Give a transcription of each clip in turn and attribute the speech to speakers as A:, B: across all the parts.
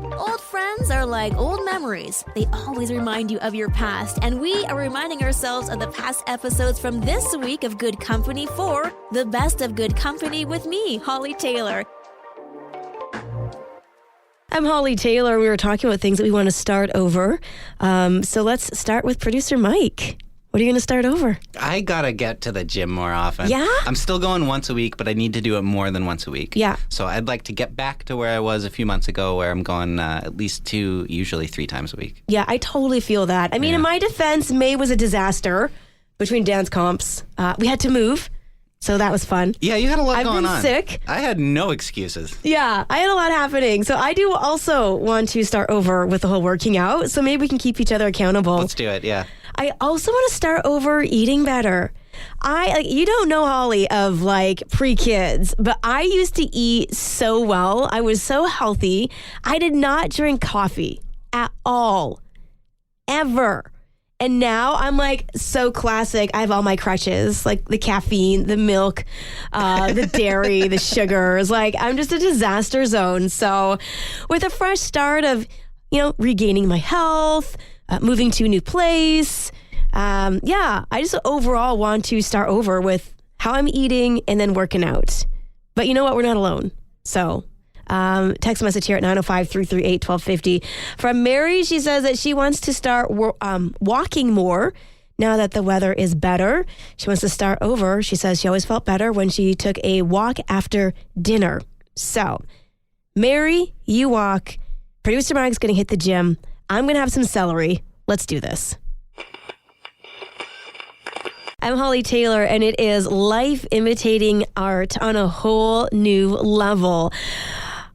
A: Old friends are like old memories. They always remind you of your past, and we are reminding ourselves of the past episodes from this week of Good Company for the best of Good Company with me, Hollie Taylor. I'm Hollie Taylor. We were talking about things that we want to start over. So let's start with producer Mike. What are you going to start over?
B: I got to get to the gym more often.
A: Yeah?
B: I'm still going once a week, but I need to do it more than once a week.
A: Yeah.
B: So I'd like to get back to where I was a few months ago, where I'm going at least 2, usually 3 times a week.
A: Yeah, I totally feel that. I mean, in my defense, May was a disaster between dance comps. We had to move, so that was fun.
B: Yeah, you had a lot going on.
A: I've been sick.
B: I had no excuses.
A: Yeah, I had a lot happening. So I do also want to start over with the whole working out, so maybe we can keep each other accountable.
B: Let's do it, yeah.
A: I also want to start over eating better. You don't know Hollie of pre-kids, but I used to eat so well. I was so healthy. I did not drink coffee at all, ever. And now I'm so classic. I have all my crutches, like the caffeine, the milk, the dairy, the sugars. I'm just a disaster zone. So with a fresh start of, regaining my health, moving to a new place. I just overall want to start over with how I'm eating and then working out. But you know what? We're not alone. So text message here at 905-338-1250. From Mary, she says that she wants to start walking more now that the weather is better. She wants to start over. She says she always felt better when she took a walk after dinner. So, Mary, you walk. Producer Mike's going to hit the gym. I'm going to have some celery. Let's do this. I'm Hollie Taylor, and it is life imitating art on a whole new level.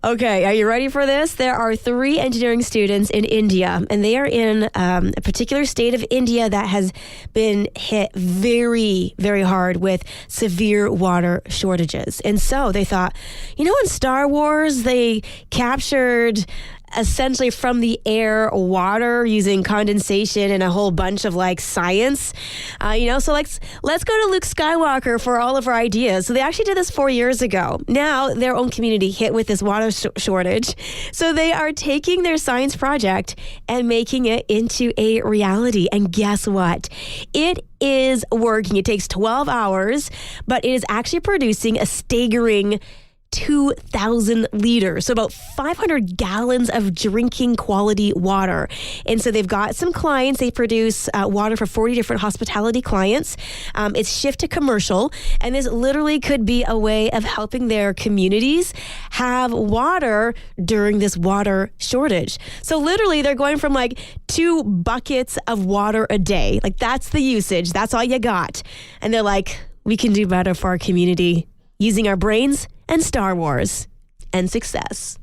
A: Okay, are you ready for this? There are 3 engineering students in India, and they are in a particular state of India that has been hit very, very hard with severe water shortages. And so they thought, in Star Wars, they captured essentially from the air water using condensation and a whole bunch of science, so let's go to Luke Skywalker for all of our ideas. So they actually did this 4 years ago. Now their own community hit with this water shortage. So they are taking their science project and making it into a reality. And guess what? It is working. It takes 12 hours, but it is actually producing a staggering 2,000 liters, so about 500 gallons of drinking quality water. And so they've got some clients. They produce water for 40 different hospitality clients. It's shift to commercial, and this literally could be a way of helping their communities have water during this water shortage. So literally they're going from 2 buckets of water a day. That's the usage. That's all you got. And they're we can do better for our community using our brains and Star Wars and success.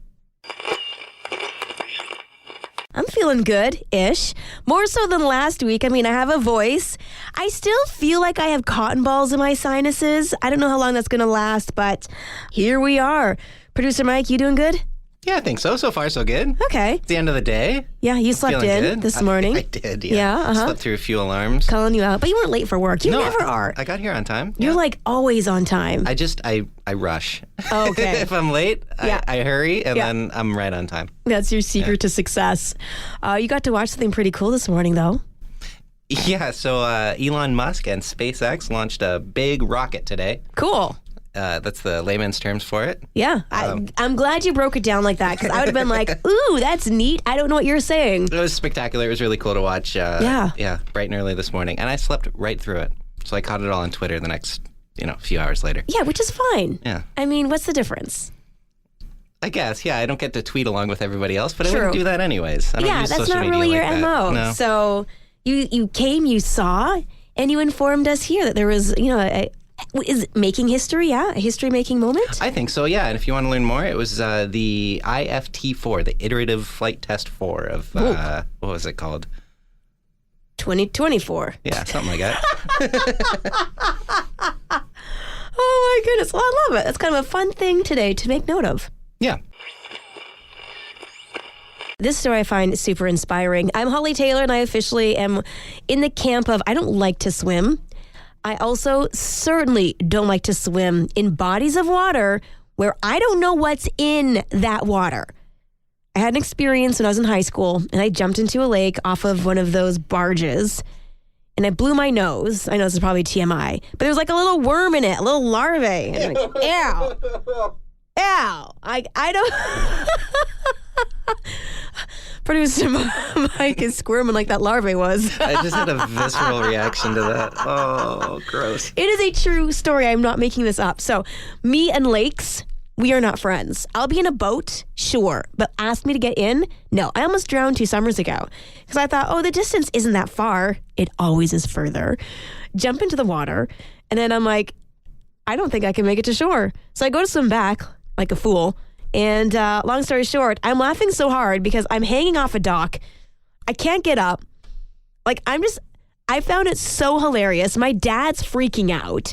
A: I'm feeling good-ish. More so than last week. I have a voice. I still feel like I have cotton balls in my sinuses. I don't know how long that's going to last, but here we are. Producer Mike, you doing good?
B: Yeah, I think so. So far, so good.
A: Okay.
B: It's the end of the day.
A: Yeah, you slept in
B: good.
A: this morning.
B: I did, yeah. Slept through a few alarms.
A: Calling you out. But you weren't late for work. You never are.
B: I got here on time.
A: You're always on time.
B: I rush.
A: Okay.
B: If I'm late, I hurry, and then I'm right on time.
A: That's your secret to success. You got to watch something pretty cool this morning, though.
B: Yeah, so Elon Musk and SpaceX launched a big rocket today.
A: Cool.
B: That's the layman's terms for it.
A: Yeah, I'm glad you broke it down like that, because I would have been ooh, that's neat. I don't know what you're saying.
B: It was spectacular. It was really cool to watch. Yeah, bright and early this morning. And I slept right through it. So I caught it all on Twitter the next, few hours later.
A: Yeah, which is fine.
B: Yeah.
A: What's the difference?
B: I guess, yeah. I don't get to tweet along with everybody else, but
A: True.
B: I wouldn't do that anyways. I don't use
A: that's
B: social
A: not
B: media
A: really your
B: like
A: MO.
B: No.
A: So you came, you saw, and you informed us here that there was, is it making history? Yeah, a history-making moment?
B: I think so, yeah. And if you want to learn more, it was the IFT-4, the Iterative Flight Test 4 of, what was it called?
A: 2024.
B: Yeah, something like that.
A: Oh, my goodness. Well, I love it. That's kind of a fun thing today to make note of.
B: Yeah.
A: This story I find super inspiring. I'm Hollie Taylor, and I officially am in the camp of I don't like to swim. I also certainly don't like to swim in bodies of water where I don't know what's in that water. I had an experience when I was in high school, and I jumped into a lake off of one of those barges, and I blew my nose. I know this is probably TMI, but there was like a little worm in it, a little larvae. And I'm like, ew. Ew. I don't... Producer Mike is squirming like that larvae was.
B: I just had a visceral reaction to that. Oh, gross.
A: It is a true story. I'm not making this up. So, me and lakes, we are not friends. I'll be in a boat, sure, but ask me to get in? No. I almost drowned 2 summers ago because I thought, oh, the distance isn't that far. It always is further. Jump into the water, and then I'm like, I don't think I can make it to shore. So I go to swim back like a fool. And long story short, I'm laughing so hard because I'm hanging off a dock. I can't get up. Like, I found it so hilarious. My dad's freaking out,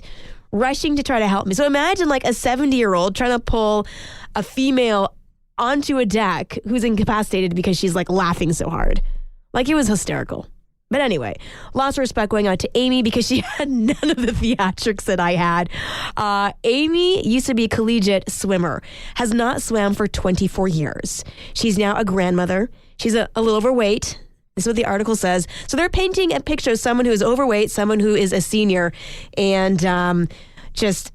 A: rushing to try to help me. So imagine like a 70-year-old trying to pull a female onto a deck who's incapacitated because she's like laughing so hard. Like, it was hysterical. But anyway, lots of respect going out to Amy because she had none of the theatrics that I had. Amy used to be a collegiate swimmer, has not swam for 24 years. She's now a grandmother. She's a little overweight. This is what the article says. So they're painting a picture of someone who is overweight, someone who is a senior, and just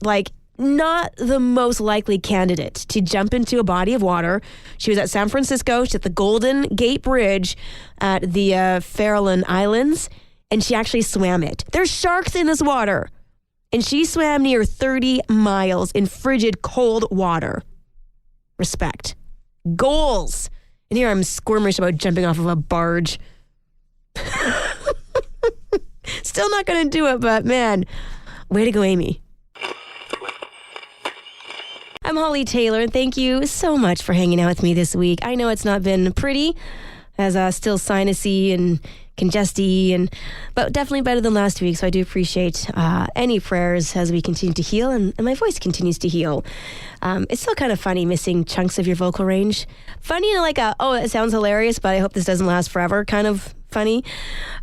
A: like not the most likely candidate to jump into a body of water. She was at San Francisco. She's at the Golden Gate Bridge at the Farallon Islands, and she actually swam it. There's sharks in this water, and she swam near 30 miles in frigid, cold water. Respect. Goals. And here I'm squirmish about jumping off of a barge. Still not going to do it, but man, way to go, Amy. I'm Hollie Taylor, and thank you so much for hanging out with me this week. I know it's not been pretty, as still sinusy and congesty, but definitely better than last week, so I do appreciate any prayers as we continue to heal, and my voice continues to heal. It's still kind of funny missing chunks of your vocal range. Funny in like it sounds hilarious, but I hope this doesn't last forever kind of funny.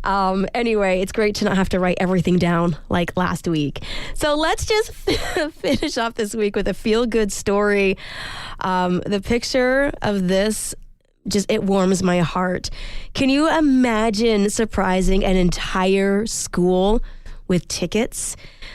A: Anyway, it's great to not have to write everything down like last week. So let's just finish off this week with a feel-good story. The picture of this, it warms my heart. Can you imagine surprising an entire school with tickets?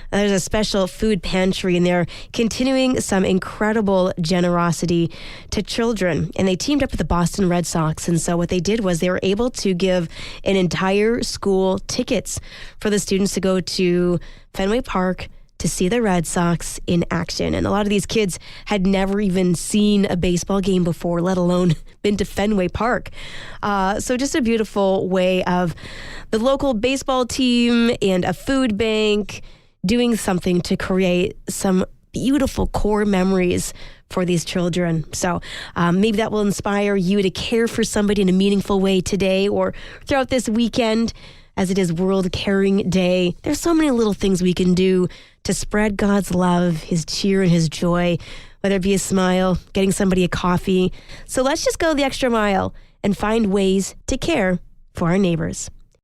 A: There's a special food pantry, and they're continuing some incredible generosity to children. And they teamed up with the Boston Red Sox. And so what they did was they were able to give an entire school tickets for the students to go to Fenway Park to see the Red Sox in action. And a lot of these kids had never even seen a baseball game before, let alone been to Fenway Park. So just a beautiful way of the local baseball team and a food bank doing something to create some beautiful core memories for these children. So maybe that will inspire you to care for somebody in a meaningful way today or throughout this weekend, as it is World Caring Day. There's so many little things we can do to spread God's love, His cheer, and His joy, whether it be a smile, getting somebody a coffee. So let's just go the extra mile and find ways to care for our neighbors.